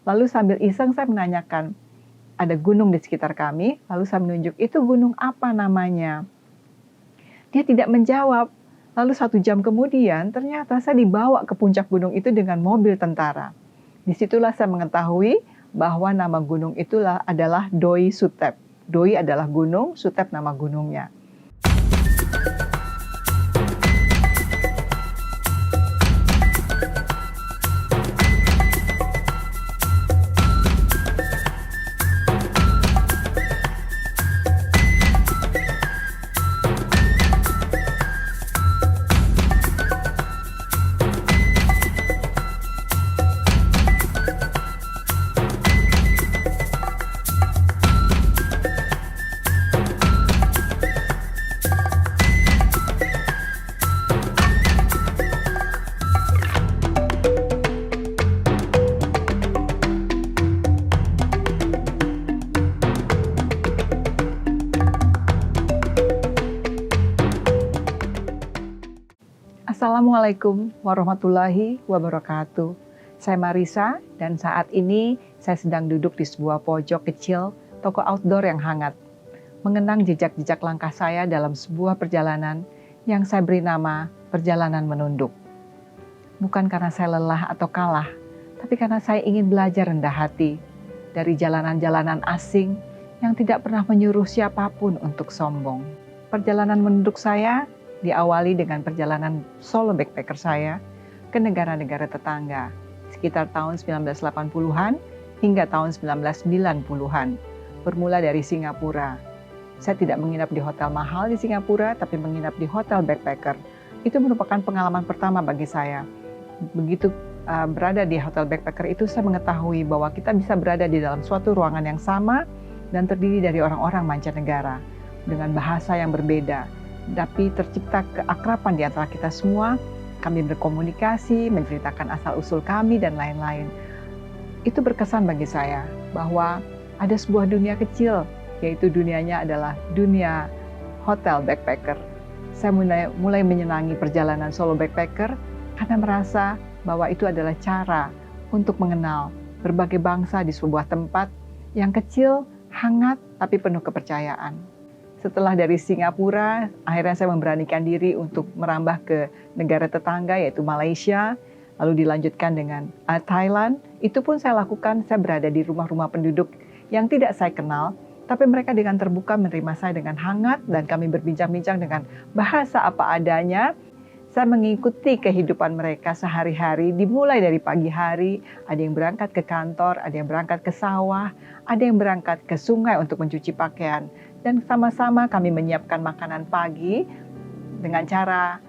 Lalu sambil iseng saya menanyakan, ada gunung di sekitar kami, lalu saya menunjuk, itu gunung apa namanya? Dia tidak menjawab. Lalu 1 jam kemudian, ternyata saya dibawa ke puncak gunung itu dengan mobil tentara. Disitulah saya mengetahui bahwa nama gunung itulah adalah Doi Suthep. Doi adalah gunung, Suthep nama gunungnya. Assalamualaikum warahmatullahi wabarakatuh. Saya Marisa dan saat ini saya sedang duduk di sebuah pojok kecil toko outdoor yang hangat. Mengenang jejak-jejak langkah saya dalam sebuah perjalanan yang saya beri nama perjalanan menunduk. Bukan karena saya lelah atau kalah, tapi karena saya ingin belajar rendah hati dari jalanan-jalanan asing yang tidak pernah menyuruh siapapun untuk sombong. Perjalanan menunduk saya diawali dengan perjalanan solo backpacker saya ke negara-negara tetangga sekitar tahun 1980-an hingga tahun 1990-an. Bermula dari Singapura. Saya tidak menginap di hotel mahal di Singapura, tapi menginap di hotel backpacker. Itu merupakan pengalaman pertama bagi saya. Begitu berada di hotel backpacker itu, saya mengetahui bahwa kita bisa berada di dalam suatu ruangan yang sama dan terdiri dari orang-orang mancanegara dengan bahasa yang berbeda. Tapi tercipta keakraban di antara kita semua, kami berkomunikasi, menceritakan asal-usul kami, dan lain-lain. Itu berkesan bagi saya, bahwa ada sebuah dunia kecil, yaitu dunianya adalah dunia hotel backpacker. Saya mulai menyenangi perjalanan solo backpacker, karena merasa bahwa itu adalah cara untuk mengenal berbagai bangsa di sebuah tempat yang kecil, hangat, tapi penuh kepercayaan. Setelah dari Singapura, akhirnya saya memberanikan diri untuk merambah ke negara tetangga yaitu Malaysia, lalu dilanjutkan dengan Thailand. Itu pun saya lakukan, saya berada di rumah-rumah penduduk yang tidak saya kenal, tapi mereka dengan terbuka menerima saya dengan hangat dan kami berbincang-bincang dengan bahasa apa adanya. Saya mengikuti kehidupan mereka sehari-hari, dimulai dari pagi hari, ada yang berangkat ke kantor, ada yang berangkat ke sawah, ada yang berangkat ke sungai untuk mencuci pakaian. Dan sama-sama kami menyiapkan makanan pagi dengan cara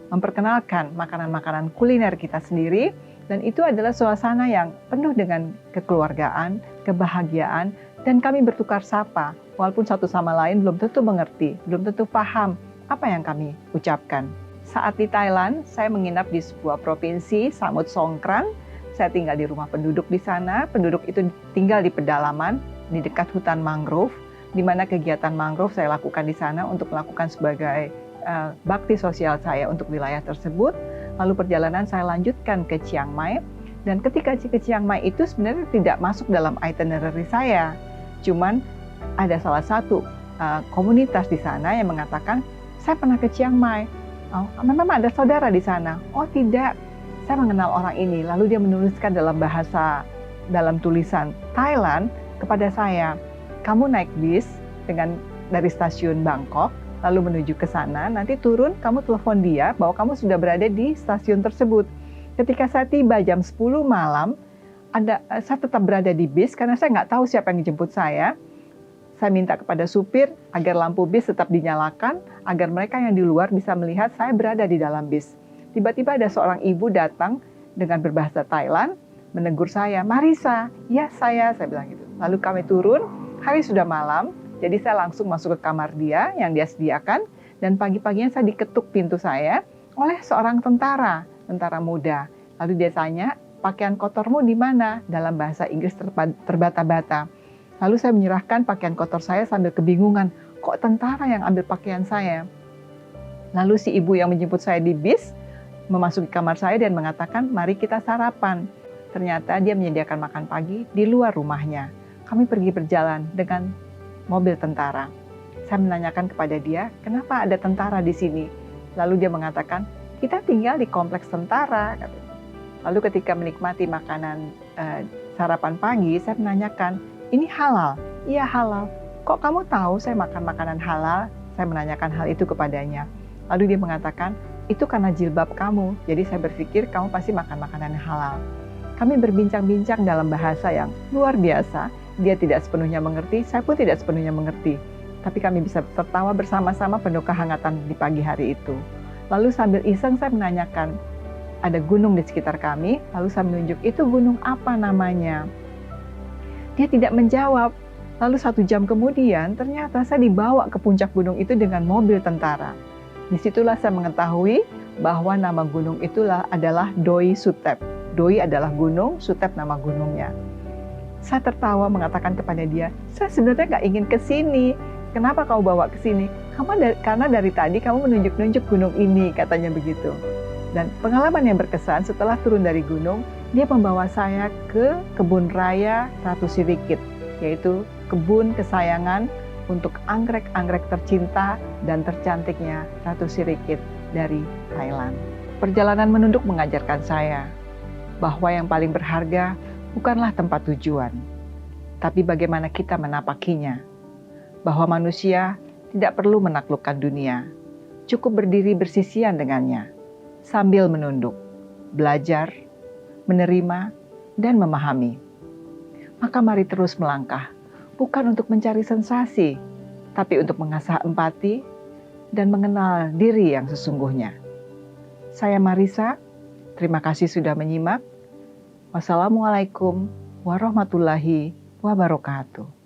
memperkenalkan makanan-makanan kuliner kita sendiri. Dan itu adalah suasana yang penuh dengan kekeluargaan, kebahagiaan, dan kami bertukar sapa. Walaupun satu sama lain belum tentu mengerti, belum tentu paham apa yang kami ucapkan. Saat di Thailand, saya menginap di sebuah provinsi, Samut Songkhran. Saya tinggal di rumah penduduk di sana. Penduduk itu tinggal di pedalaman, di dekat hutan mangrove, di mana kegiatan mangrove saya lakukan di sana untuk melakukan sebagai bakti sosial saya untuk wilayah tersebut. Lalu perjalanan saya lanjutkan ke Chiang Mai. Dan ketika ke Chiang Mai itu sebenarnya tidak masuk dalam itinerary saya. Cuman ada salah satu komunitas di sana yang mengatakan, saya pernah ke Chiang Mai. Oh, memang ada saudara di sana? Oh tidak, saya mengenal orang ini. Lalu dia menuliskan dalam tulisan Thailand kepada saya, kamu naik bis dari stasiun Bangkok, lalu menuju ke sana, nanti turun, kamu telepon dia bahwa kamu sudah berada di stasiun tersebut. Ketika saya tiba jam 10 malam, saya tetap berada di bis karena saya nggak tahu siapa yang dijemput saya. Saya minta kepada supir agar lampu bis tetap dinyalakan, agar mereka yang di luar bisa melihat saya berada di dalam bis. Tiba-tiba ada seorang ibu datang dengan berbahasa Thailand, menegur saya, Marisa, ya saya bilang gitu. Lalu kami turun, hari sudah malam, jadi saya langsung masuk ke kamar dia yang dia sediakan, dan pagi-paginya saya diketuk pintu saya oleh seorang tentara muda. Lalu dia tanya, pakaian kotormu di mana? Dalam bahasa Inggris terbata-bata. Lalu saya menyerahkan pakaian kotor saya sambil kebingungan, kok tentara yang ambil pakaian saya? Lalu si ibu yang menjemput saya di bis memasuki kamar saya dan mengatakan, mari kita sarapan. ternyata dia menyediakan makan pagi di luar rumahnya. Kami pergi berjalan dengan mobil tentara. Saya menanyakan kepada dia, kenapa ada tentara di sini? Lalu dia mengatakan, kita tinggal di kompleks tentara. Lalu ketika menikmati makanan sarapan pagi, saya menanyakan, ini halal? Iya halal. Kok kamu tahu saya makan makanan halal? Saya menanyakan hal itu kepadanya. Lalu dia mengatakan, itu karena jilbab kamu, jadi saya berpikir kamu pasti makan makanan halal. Kami berbincang-bincang dalam bahasa yang luar biasa. Dia tidak sepenuhnya mengerti, saya pun tidak sepenuhnya mengerti. Tapi kami bisa tertawa bersama-sama penuh kehangatan di pagi hari itu. Lalu sambil iseng saya menanyakan, ada gunung di sekitar kami, lalu saya menunjuk, itu gunung apa namanya? Dia tidak menjawab. Lalu 1 jam kemudian, ternyata saya dibawa ke puncak gunung itu dengan mobil tentara. Disitulah saya mengetahui bahwa nama gunung itulah adalah Doi Suthep. Doi adalah gunung, Suthep nama gunungnya. Saya tertawa mengatakan kepada dia, saya sebenarnya nggak ingin ke sini. Kenapa kau bawa ke sini? Karena dari tadi kamu menunjuk-nunjuk gunung ini, katanya begitu. Dan pengalaman yang berkesan setelah turun dari gunung, dia membawa saya ke kebun raya Ratu Sirikit, yaitu kebun kesayangan untuk anggrek-anggrek tercinta dan tercantiknya Ratu Sirikit dari Thailand. Perjalanan menunduk mengajarkan saya bahwa yang paling berharga bukanlah tempat tujuan, tapi bagaimana kita menapakinya. Bahwa manusia tidak perlu menaklukkan dunia, cukup berdiri bersisian dengannya, sambil menunduk, belajar, menerima, dan memahami. Maka mari terus melangkah, bukan untuk mencari sensasi, tapi untuk mengasah empati dan mengenal diri yang sesungguhnya. Saya Marisa, terima kasih sudah menyimak. Wassalamualaikum warahmatullahi wabarakatuh.